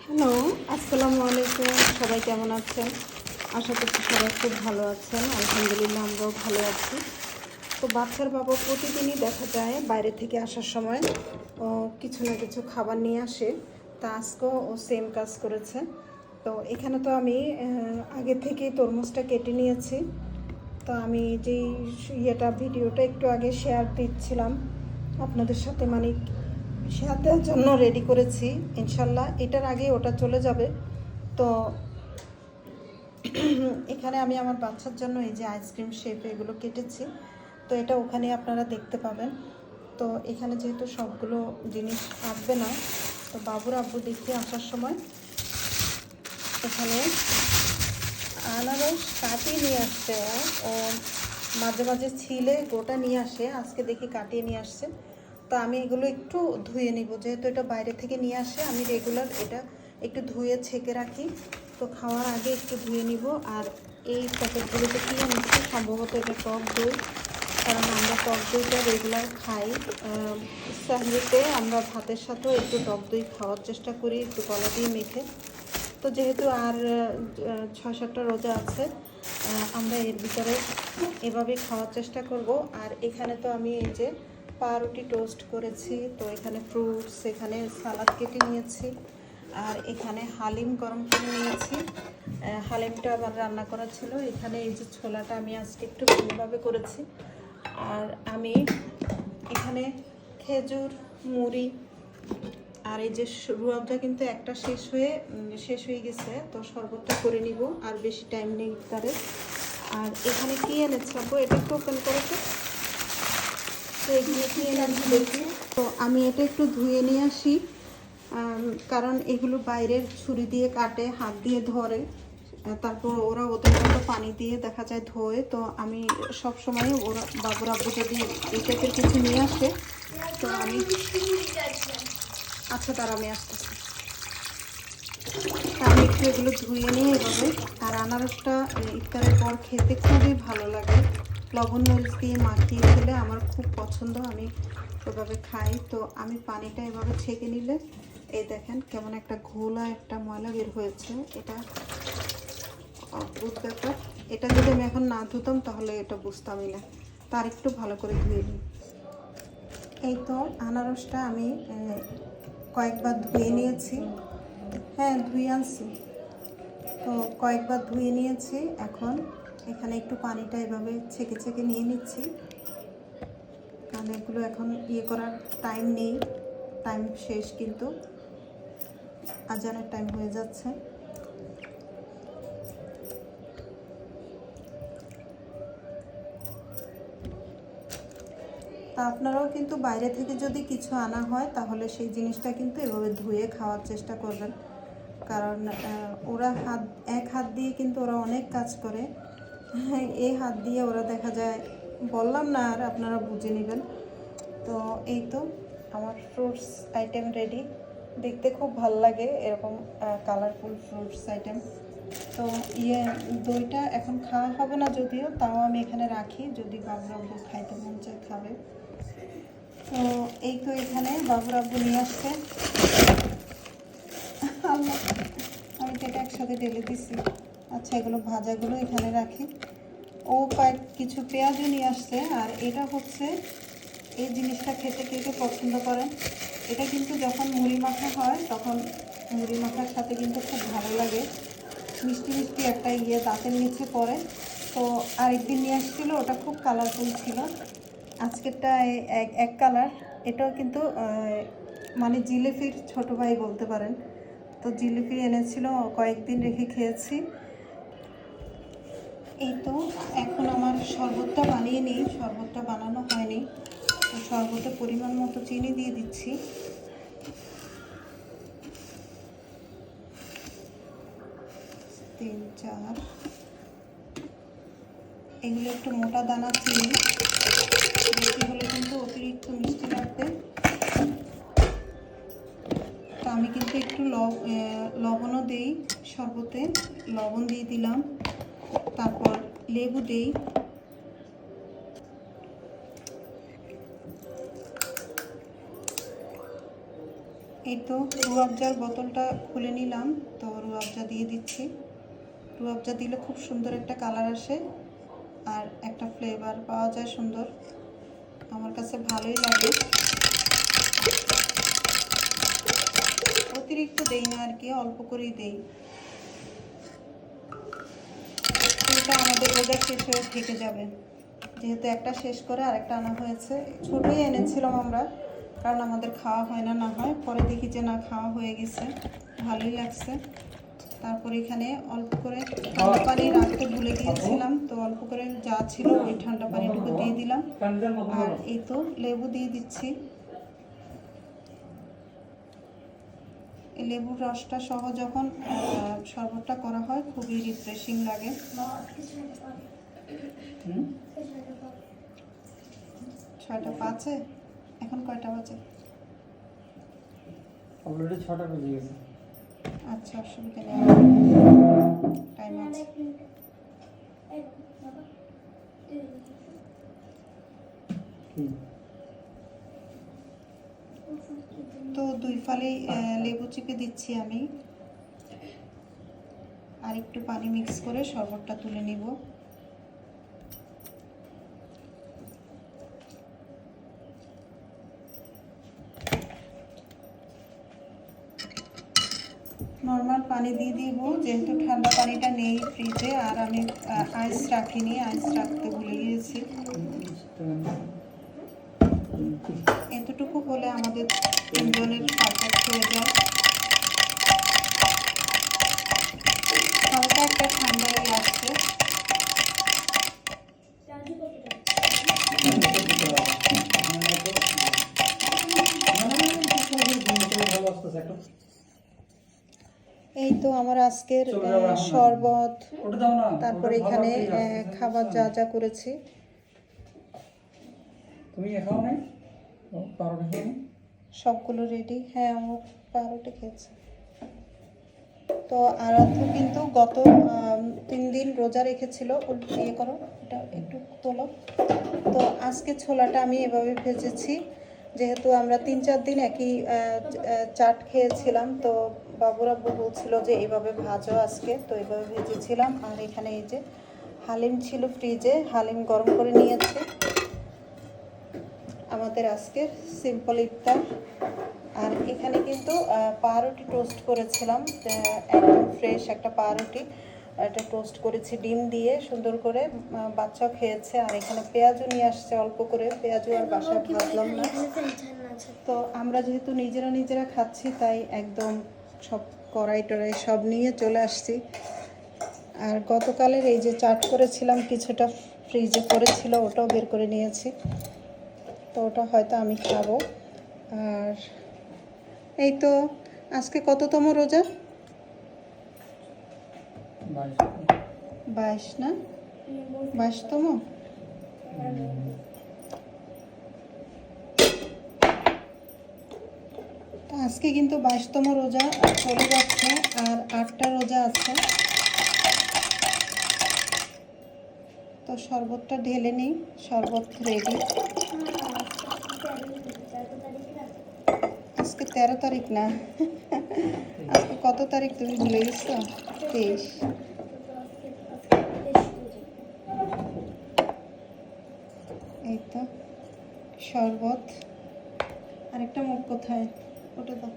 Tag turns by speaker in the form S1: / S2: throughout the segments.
S1: Hello, আসসালামু আলাইকুম। সবাই কেমন আছেন? আশা করছি সবাই খুব ভালো আছেন। আলহামদুলিল্লাহ আমরাও ভালো আছি। তো বাচ্চার বাবা প্রতিদিনই দেখা যায় বাইরে থেকে আসার সময় ও কিছু না কিছু খাবার নিয়ে আসে। তা আজকেও ও সেম কাজ করেছে। তো এখানে তো আমি আগে থেকেই তরমুজটা কেটে নিয়েছি। তো আমি যেই ভিডিওটা একটু আগে শেয়ার দিচ্ছিলাম আপনাদের সাথে, মানে শেয়ার দেওয়ার জন্য রেডি করেছি। ইনশাল্লাহ এটার আগে ওটা চলে যাবে। তো এখানে আমি আমার বাচ্চার জন্য এই যে আইসক্রিম শেপ এগুলো কেটেছি। তো এটা ওখানে আপনারা দেখতে পাবেন। তো এখানে যেহেতু সবগুলো জিনিস আসবে না, তো বাবুর আব্বু দেখে আসার সময় এখানে আনারস কাটিয়ে নিয়ে আসছে। ও মাঝে মাঝে ছিলে গোটা নিয়ে আসে, আজকে দেখি কাটিয়ে নিয়ে আসছে। তো আমি এগুলো একটু ধুয়ে নিব, যেহেতু এটা বাইরে থেকে নিয়ে আসে। আমি রেগুলার এটা একটু ধুয়ে ছেঁকে রাখি। তো খাওয়ার আগে একটু ধুয়ে নিব। আর এই প্যাকেটগুলোতে কী নিচ্ছি, সম্ভবত এটা টক দই, কারণ আমরা টক দইটা রেগুলার খাই। সাহরিতে আমরা ভাতের সাথেও একটু টক দই খাওয়ার চেষ্টা করি, একটু কলা দিয়ে মেখে। তো যেহেতু আর 6-7টা রোজা আছে, আমরা এর ভিতরে এভাবেই খাওয়ার চেষ্টা করব। আর এখানে তো আমি এই যে পাউরুটি টোস্ট করেছি। তো এখানে ফ্রুটস, এখানে সালাদ কেটে নিয়েছি, আর এখানে হালিম গরম করে নিয়েছি। হালিমটা আবার রান্না করা ছিল। এখানে এই যে ছোলাটা আমি আজকে একটু ভিন্নভাবে করেছি। আর আমি এখানে খেজুর, মুড়ি, আর এই যে রুয়াবটা কিন্তু একটা শেষ হয়ে গেছে। তো শরবতটা করে নিব, আর বেশি টাইম নেই ইফতারে। আর এখানে কি এনেছে আপু, এটা একটু ওপেন করেছে। তো এখানে কি এনেছে দেখি। তো আমি এটা একটু ধুয়ে নিয়ে আসি, কারণ এগুলো বাইরের ছুরি দিয়ে কাটে, হাত দিয়ে ধরে, তারপর ওরা ওদের মতো পানি দিয়ে দেখা যায় ধোয়। তো আমি সব সময় ওরা বাবুর আব্বু যদি এই টাইপের কিছু নিয়ে আসে, তো আমি আচ্ছা তার আমি আসতেছি। আমি একটু এগুলো ধুয়ে নিয়ে এভাবে। আর আনারসটা ইফতারের পর খেতে খুবই ভালো লাগে, লবণ মরিচ দিয়ে মাখিয়ে খেলে আমার খুব পছন্দ, আমি ওইভাবে খাই। তো আমি পানিটা এভাবে ছেঁকে নিলে এই দেখেন কেমন একটা ঘোলা একটা ময়লা বের হয়েছে। এটা অদ্ভুত ব্যাপার। এটা যদি আমি এখন না ধুতাম তাহলে এটা বুঝতামই না। তার একটু ভালো করে ধুয়ে নিই। এই তো আনারসটা আমি কয়েকবার ধুয়ে নিয়েছি। হ্যাঁ, ধুয়ে আনছি। তো কয়েকবার ধুয়ে নিয়েছি। এখন এখানে একটু পানিটা এভাবে ছেঁকে ছেঁকে নিয়ে নিচ্ছি, কারণ এগুলো এখন করার টাইম নেই, টাইম শেষ, কিন্তু আজানের টাইম হয়ে যাচ্ছে। তা আপনারাও কিন্তু বাইরে থেকে যদি কিছু আনা হয় তাহলে সেই জিনিসটা কিন্তু এভাবে ধুয়ে খাওয়ার চেষ্টা করবেন, কারণ ওরা এক হাত দিয়ে কিন্তু ওরা অনেক কাজ করে। এই হাত দিয়ে ওরা দেখা যায়, বললাম না, আর আপনারা বুঝে নেবেন। তো এই তো আমার ফ্রুটস আইটেম রেডি। দেখতে খুব ভালো লাগে এরকম কালারফুল ফ্রুটস আইটেম। তো দইটা এখন খাওয়া হবে না যদিও, তাও আমি এখানে রাখি, যদি বাবুর আব্বু খাইতে মন চায় খাবে। তো এই তো এখানে বাবুর আব্বু নিয়ে আসছে। আল্লাহ, আমি তো এটা একসাথে ঢেলে দিছি। আচ্ছা, এগুলো ভাজাগুলো এখানে রাখি। ও কিছু পেঁয়াজও নিয়ে আসছে। আর এটা হচ্ছে, এই জিনিসটা খেতে কে কে পছন্দ করেন। এটা কিন্তু যখন মুড়ি মাখা হয় তখন মুড়ি মাখার সাথে কিন্তু খুব ভালো লাগে, মিষ্টি মিষ্টি একটা দাঁতের নিচে পড়ে। তো আরেকদিন নিয়ে আসছিল, ওটা খুব কালারফুল ছিল। আজকেরটা এক কালার। এটাও কিন্তু মানে জিলিপির ছোট ভাই বলতে পারেন। তো জিলিপি এনেছিল, কয়েকদিন রেখে খেয়েছি। এই তো এখন আমার শরবতটা বানিয়ে নিই। শরবতটা বানানো হয়নি, তো শরবতে পরিমাণ মতো চিনি দিয়ে দিচ্ছি। তিন চার, এগুলো একটু মোটা দানা চিনি, বেশি হলে কিন্তু অতিরিক্ত মিষ্টি লাগবে। তো আমি কিন্তু একটু লবণও দিই শরবতে, লবণ দিয়ে দিলাম, তারপর লেবু দিই। এই তো রুয়াবজার বোতলটা খুলে নিলাম, তো রুয়াবজা দিয়ে দিচ্ছি। রুয়াবজা দিলে খুব সুন্দর একটা কালার আসে আর একটা ফ্লেভার পাওয়া যায় সুন্দর, আমার কাছে ভালোই লাগে। অতিরিক্ত দেই না আর কি, অল্প করেই দেই। এটা আমাদের রোজা শেষ হয়ে থেকে যাবে, যেহেতু একটা শেষ করে আরেকটা আনা হয়েছে। ছোটোই এনেছিলাম আমরা, কারণ আমাদের খাওয়া হয় না, না হয় পরে দেখি যে না খাওয়া হয়ে গেছে, ভালোই লাগছে। তারপর এখানে অল্প করে ঠান্ডা পানি রাখতে ভুলে গিয়েছিলাম, তো অল্প করে যা ছিল ওই ঠান্ডা পানিটুকু দিয়ে দিলাম। আর এই তো লেবু দিয়ে দিচ্ছি। এই লেবুর রসটা সহ যখন শরবতটা করা হয় খুবই রিফ্রেশিং লাগে। 6টা 5-এ, এখন কয়টা বাজে?
S2: অলরেডি 6টা বেজে গেছে।
S1: আচ্ছা, অসুবিধা নেই, টাইম আছে। তো 2 ফালি লেবু চিপে দিচ্ছি আমি, আর একটু পানি মিক্স করে শরবতটা তুলে নিব। নর্মাল পানি দিয়ে দিব, যেহেতু ঠান্ডা পানিটা নেই ফ্রিজে, আর আমি আইস রাখিনি, আইস রাখতে ভুলে গিয়েছি। এতটুকু হলে আমাদের 3 জনের শরবত হয়ে যায়। হালকা একটা ঠান্ডা হয়ে আসছে। এই তো আমার আজকের শরবত, তারপরে এখানে খাবার যা যা করেছি।
S2: তুমি খাও নাই? পাউরুটি খাও?
S1: সবগুলো রেডি। হ্যাঁ, আমার পাউরুটি খেয়েছে। তো আরাধ্য কিন্তু গত 3 দিন রোজা রেখেছিল। ইয়ে করো, এটা একটু তোলো। তো আজকে ছোলাটা আমি এভাবে ভেজেছি, যেহেতু আমরা 3-4 দিন একই চাট খেয়েছিলাম, তো বাবুরাব্বু বলছিল যে এইভাবে ভাজো আজকে, তো এইভাবে ভেজেছিলাম। আর এখানে এই যে হালিম ছিল ফ্রিজে, হালিম গরম করে নিয়েছি। আমাদের আজকের সিম্পল ইফতার। আর এখানে কিন্তু পাউরুটি টোস্ট করেছিলাম, একদম ফ্রেশ একটা পাউরুটি, এটা টোস্ট করেছি ডিম দিয়ে সুন্দর করে, বাচ্চাও খেয়েছে। আর এখানে পেঁয়াজও নিয়ে আসছে অল্প করে, পেঁয়াজও আর বাসায় ভাজলাম না। তো আমরা যেহেতু নিজেরা খাচ্ছি, তাই একদম সব কড়াই টড়াই সব নিয়ে চলে আসছি। আর গতকালের এই যে চাট করেছিলাম, কিছুটা ফ্রিজে পড়েছিল, ওটাও বের করে নিয়েছি, তো ওটা হয়তো আমি খাবো। আর এই তো আজকে কততম রোজা? 22 না? 22তম। তো আজকে কিন্তু 22তম রোজা চলে যাচ্ছে, আর 8টা রোজা আছে। তো শরবতটা ঢেলে নিই, শরবত রেডি। আজকে 13 তারিখ না, আজকে কত তারিখ তুমি ভুলে গেছো? 23। এই তো শরবত। আরেকটা মুখ কোথায়? ওটা দাও।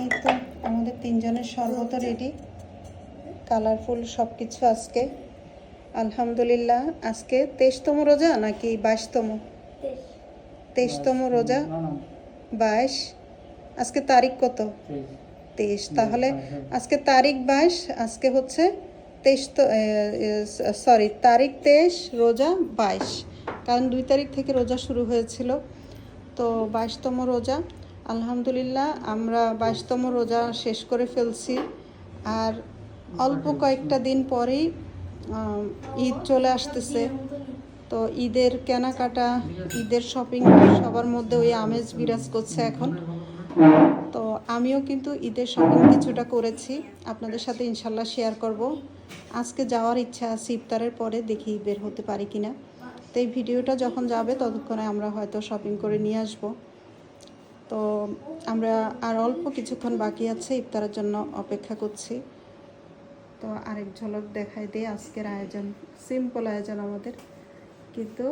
S1: এই তো আমাদের 3 জনের শরবত রেডি, কালারফুল সব কিছু। আজকে আলহামদুলিল্লাহ, আজকে 23তম রোজা নাকি 22তম? 23তম রোজা, 22। আজকে তারিখ কত? 23। তাহলে আজকে তারিখ 22, আজকে হচ্ছে 23, তারিখ 23, রোজা 22, কারণ 2 তারিখ থেকে রোজা শুরু হয়েছিল। তো 22তম রোজা আলহামদুলিল্লাহ, আমরা 22তম রোজা শেষ করে ফেলছি। আর অল্প কয়েকটা দিন পরেই ঈদ চলে আসতেছে। তো ঈদের কেনাকাটা, ঈদের শপিং, সবার মধ্যে ওই আমেজ বিরাজ করছে এখন। তো আমিও কিন্তু ঈদের শপিং কিছুটা করেছি, আপনাদের সাথে ইনশাল্লাহ শেয়ার করব। আজকে যাওয়ার ইচ্ছা আছে, ইফতারের পরে দেখি বের হতে পারি কিনা। তো এই ভিডিওটা যখন যাবে ততক্ষণে আমরা হয়তো শপিং করে নিয়ে আসব। তো আমরা আর অল্প কিছুক্ষণ বাকি আছে, ইফতারের জন্য অপেক্ষা করছি। তো আরেক ঝলক দেখাই দিয়ে আজকের আয়োজন, সিম্পল আয়োজন আমাদের, কিন্তু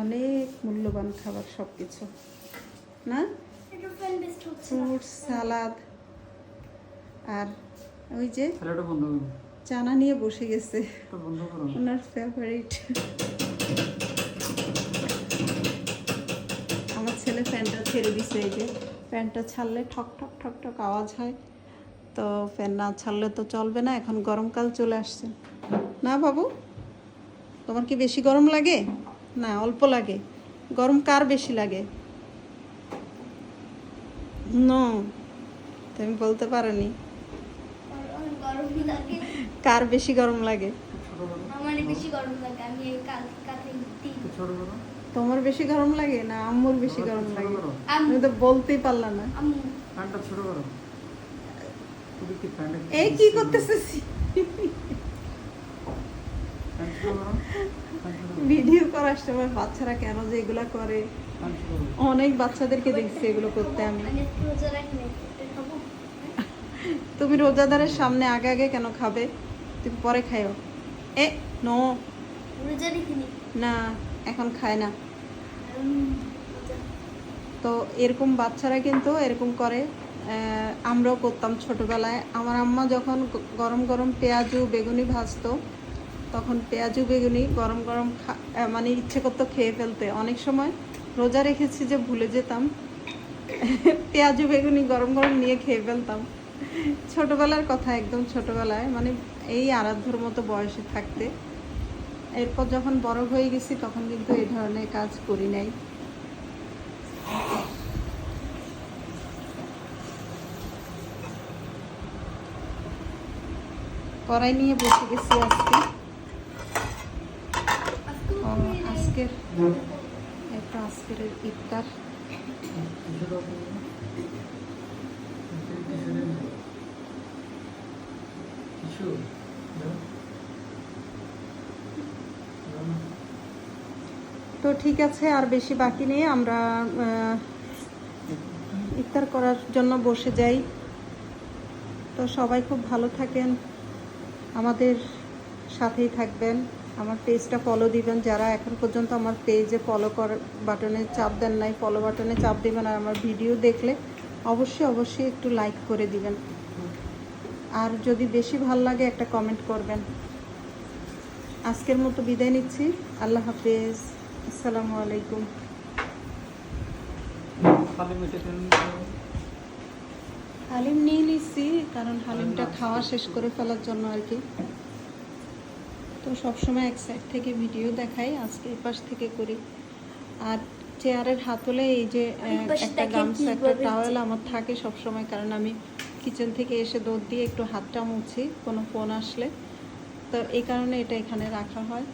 S1: অনেক মূল্যবান খাবার সব কিছু না, ফ্রুটস, সালাদ, আর ওই যে
S2: তাহলে বন্ধ করুন,
S1: চানা নিয়ে বসে গেছে,
S2: বন্ধ করুন।
S1: ওনার ফেভারিট। আমার ছেলে ফ্যানটা ছেড়ে দিছে, এই যে ফ্যানটা ছাড়লে ঠক ঠক ঠক ঠক আওয়াজ হয়, তো ফ্যান না ছাড়লে তো চলবে না। এখন গরমকাল চলে আসছে না বাবু, তোমার কি বেশি গরম লাগে? না, অল্প লাগে। গরম কার বেশি লাগে? নো, তুমি বলতে পারোনি কার বেশি গরম লাগে। তোমার বেশি গরম লাগে না আম্মুর বেশি গরম লাগে? আমি তো বলতেই পারলাম না।
S2: ফ্যানটা ছোট করো।
S1: এই কি করতেছিস? ভিডিও করার সময় বাচ্চারা কেন যে এগুলা করে, অনেক বাচ্চাদেরকে দেখছি এগুলো করতে আমি। তুমি রোজাদারের সামনে আগে আগে কেন খাবে? তুমি পরে খাইও। এ নো, না এখন খায় না। তো এরকম বাচ্চারা কিন্তু এরকম করে, আমরাও করতাম ছোটবেলায়। আমার আম্মা যখন গরম গরম পেঁয়াজু বেগুনি ভাজতো, তখন পেঁয়াজু বেগুনি গরম গরম মানে ইচ্ছে করতো খেয়ে ফেলতে। অনেক সময় রোজা রেখেছি যে ভুলে যেতাম, পেঁয়াজু বেগুনি গরম গরম নিয়ে খেয়ে ফেলতাম। ছোটবেলার কথা, একদম ছোটবেলায়, মানে এই আরাধ্যর মতো বয়সে থাকতে। এরপর যখন বড় হয়ে গেছি তখন কিন্তু এই ধরনের কাজ করি নাই। কড়াই নিয়ে বসে গেছি আজকে। আজকের একটা আজকের ইফতার। তো ঠিক আছে, আর বেশি বাকি নেই, আমরা ইফতার করার জন্য বসে যাই। তো সবাই খুব ভালো থাকেন, আমাদের সাথেই থাকবেন, আমার পেজটা ফলো দিবেন। যারা এখন পর্যন্ত আমার পেজে ফলো বাটনে চাপ দেন নাই, ফলো বাটনে চাপ দিবেন। আর আমার ভিডিও দেখলে অবশ্যই একটু লাইক করে দিবেন। আর যদি বেশি ভালো লাগে একটা কমেন্ট করবেন। আজকের মতো বিদায় নিচ্ছি, আল্লাহ হাফেজ, আসসালামু আলাইকুম। হালিম নিয়ে নিচ্ছি, কারণ হালিমটা খাওয়া শেষ করে ফেলার জন্য আর কি। তো সবসময় এক সাইড থেকে ভিডিও দেখাই, আজকে এই পাশ থেকে করি। আর চেয়ারের হাতলে এই যে একটা গামছা, একটা টাওয়েল আমার থাকে সবসময়, কারণ আমি কিচেন থেকে এসে দৌড় দিয়ে একটু হাতটা মুছি কোনো ফোন আসলে, তো এই কারণে এটা এখানে রাখা হয়।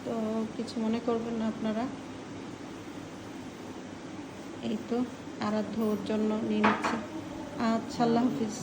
S1: তো কিছু মনে করবেন না আপনারা। এই তো আরাধ্য ওর জন্য নিয়ে নিচ্ছি। আচ্ছা, আল্লাহ হাফিজ।